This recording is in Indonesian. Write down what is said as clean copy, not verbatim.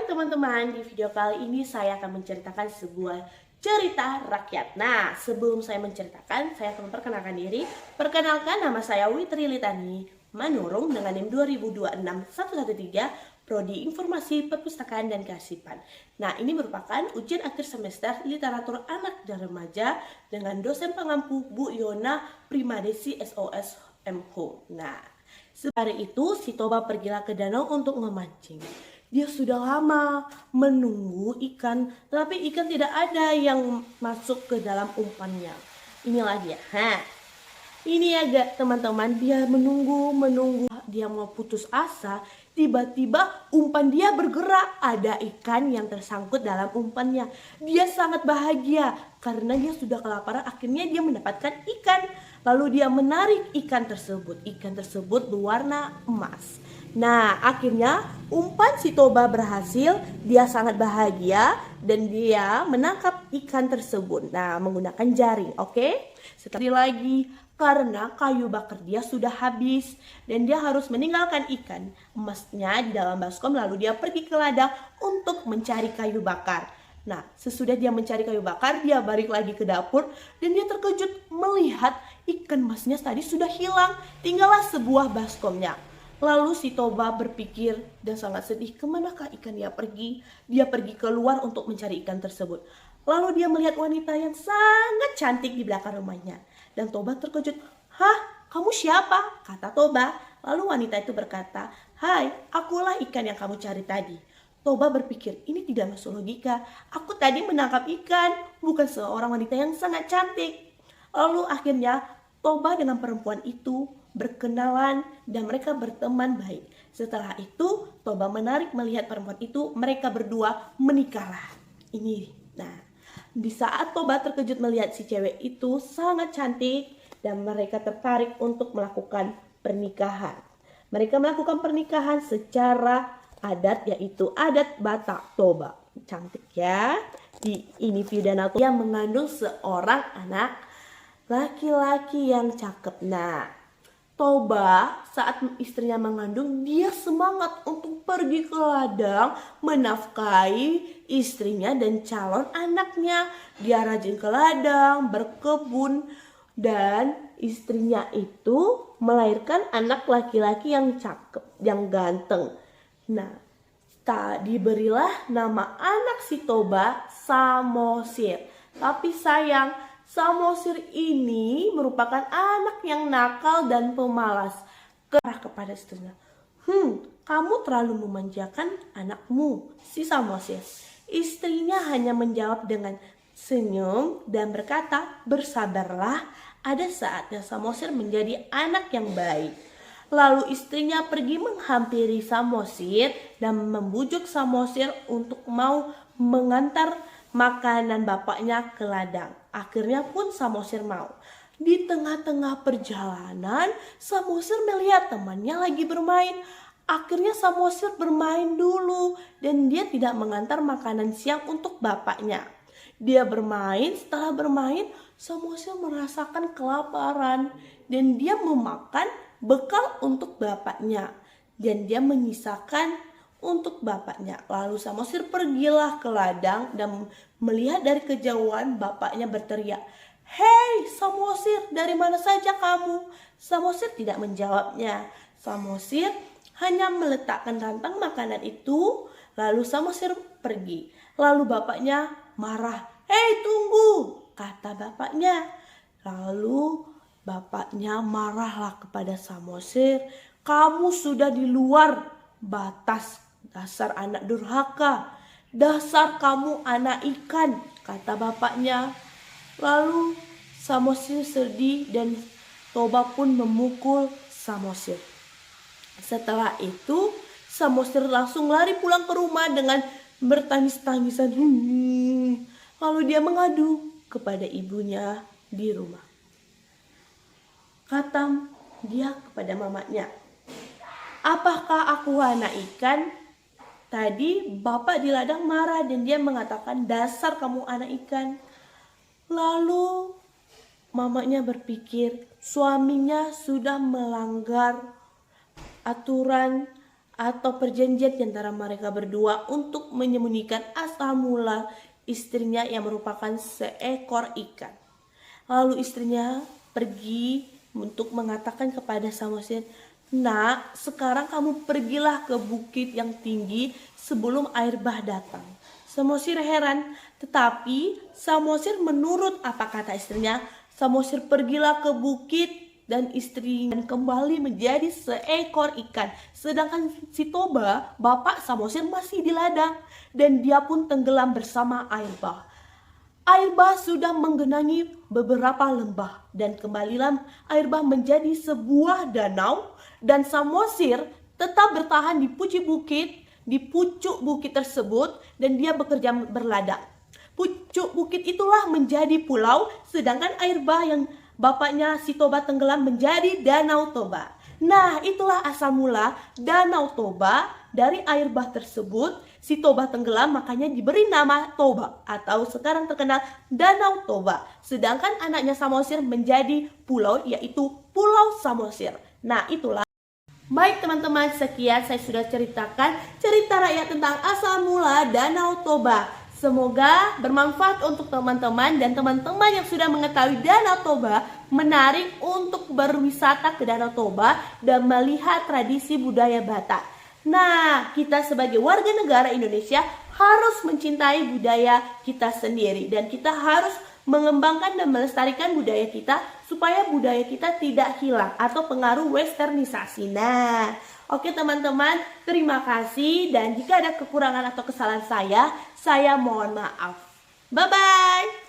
teman-teman, di video kali ini saya akan menceritakan sebuah cerita rakyat. Nah, sebelum saya menceritakan, saya akan memperkenalkan diri. Perkenalkan, nama saya Witri Litani Manurung dengan NIM 20261113, Prodi Informasi Perpustakaan dan Kearsipan. Nah, ini merupakan ujian akhir semester literatur anak dan remaja dengan dosen pengampu Bu Yona Primadesi SOS MHO. Nah, hari itu si Toba pergilah ke danau untuk memancing. Dia sudah lama menunggu ikan, tapi ikan tidak ada yang masuk ke dalam umpannya. Inilah dia. Ini agak teman-teman, dia menunggu, dia mau putus asa. Tiba-tiba umpan dia bergerak, ada ikan yang tersangkut dalam umpannya. Dia sangat bahagia karena dia sudah kelaparan, akhirnya dia mendapatkan ikan. Lalu dia menarik ikan tersebut berwarna emas. Nah, akhirnya umpan si Toba berhasil, dia sangat bahagia dan dia menangkap ikan tersebut. Nah, menggunakan jaring, oke? Setelah lagi karena kayu bakar dia sudah habis dan dia harus meninggalkan ikan emasnya di dalam baskom, lalu dia pergi ke ladang untuk mencari kayu bakar. Nah, sesudah dia mencari kayu bakar, dia balik lagi ke dapur dan dia terkejut melihat ikan emasnya tadi sudah hilang, tinggallah sebuah baskomnya. Lalu si Toba berpikir dan sangat sedih, kemanakah ikan dia pergi? Dia pergi keluar untuk mencari ikan tersebut. Lalu dia melihat wanita yang sangat cantik di belakang rumahnya. Dan Toba terkejut, "Hah, kamu siapa?" kata Toba. Lalu wanita itu berkata, "Hai, akulah ikan yang kamu cari tadi." Toba berpikir, ini tidak masuk logika. Aku tadi menangkap ikan, bukan seorang wanita yang sangat cantik. Lalu akhirnya Toba dengan perempuan itu berkenalan dan mereka berteman baik. Setelah itu Toba menarik melihat perempuan itu, mereka berdua menikahlah. Nah, di saat Toba terkejut melihat si cewek itu sangat cantik dan mereka tertarik untuk melakukan pernikahan. Mereka melakukan pernikahan secara adat, yaitu adat Batak Toba. Cantik ya. Ini Pidana yang mengandung seorang anak laki-laki yang cakep. Nah, Toba saat istrinya mengandung, dia semangat untuk pergi ke ladang menafkahi istrinya dan calon anaknya. Dia rajin ke ladang, berkebun, dan istrinya itu melahirkan anak laki-laki yang cakep, yang ganteng. Nah, diberilah nama anak si Toba Samosir. Tapi sayang, Samosir ini merupakan anak yang nakal dan pemalas. Kepada istrinya, kamu terlalu memanjakan anakmu, si Samosir. Istrinya hanya menjawab dengan senyum dan berkata, bersabarlah, ada saatnya Samosir menjadi anak yang baik. Lalu istrinya pergi menghampiri Samosir dan membujuk Samosir untuk mau mengantar makanan bapaknya ke ladang. Akhirnya pun Samosir mau. Di tengah-tengah perjalanan, Samosir melihat temannya lagi bermain. Akhirnya Samosir bermain dulu dan dia tidak mengantar makanan siang untuk bapaknya. Dia bermain, setelah bermain, Samosir merasakan kelaparan dan dia memakan bekal untuk bapaknya dan dia menyisakan untuk bapaknya. Lalu Samosir pergilah ke ladang dan melihat dari kejauhan bapaknya berteriak, "Hei Samosir, dari mana saja kamu?" Samosir tidak menjawabnya. Samosir hanya meletakkan rantang makanan itu, lalu Samosir pergi. Lalu bapaknya marah, "Hei tunggu," kata bapaknya. Lalu bapaknya marahlah kepada Samosir, "Kamu sudah di luar batas, dasar anak durhaka. Dasar kamu anak ikan," kata bapaknya. Lalu Samosir sedih dan Toba pun memukul Samosir. Setelah itu Samosir langsung lari pulang ke rumah dengan bertangis-tangisan. Lalu dia mengadu kepada ibunya di rumah. Kata dia kepada mamanya, "Apakah aku anak ikan? Tadi bapak di ladang marah dan dia mengatakan dasar kamu anak ikan." Lalu mamanya berpikir suaminya sudah melanggar aturan atau perjanjian di antara mereka berdua untuk menyembunyikan asal mula istrinya yang merupakan seekor ikan. Lalu istrinya pergi untuk mengatakan kepada Samosir, "Nak, sekarang kamu pergilah ke bukit yang tinggi sebelum air bah datang." Samosir heran, tetapi Samosir menurut apa kata istrinya. Samosir pergilah ke bukit dan istrinya kembali menjadi seekor ikan. Sedangkan si Toba, bapak Samosir, masih di ladang dan dia pun tenggelam bersama air bah. Air bah sudah menggenangi beberapa lembah dan kembalilah air bah menjadi sebuah danau dan Samosir tetap bertahan di pucuk bukit tersebut dan dia bekerja berladang. Pucuk bukit itulah menjadi pulau, sedangkan air bah yang bapaknya si Toba tenggelam menjadi Danau Toba. Nah, itulah asal mula Danau Toba. Dari air bah tersebut si Toba tenggelam, makanya diberi nama Toba atau sekarang terkenal Danau Toba. Sedangkan anaknya Samosir menjadi pulau, yaitu Pulau Samosir. Nah, itulah. Baik teman-teman, sekian saya sudah ceritakan cerita rakyat tentang asal mula Danau Toba. Semoga bermanfaat untuk teman-teman dan teman-teman yang sudah mengetahui Danau Toba, menarik untuk berwisata ke Danau Toba dan melihat tradisi budaya Batak. Nah, kita sebagai warga negara Indonesia harus mencintai budaya kita sendiri dan kita harus mengembangkan dan melestarikan budaya kita supaya budaya kita tidak hilang atau pengaruh westernisasi. Nah, oke teman-teman, terima kasih dan jika ada kekurangan atau kesalahan saya mohon maaf. Bye-bye.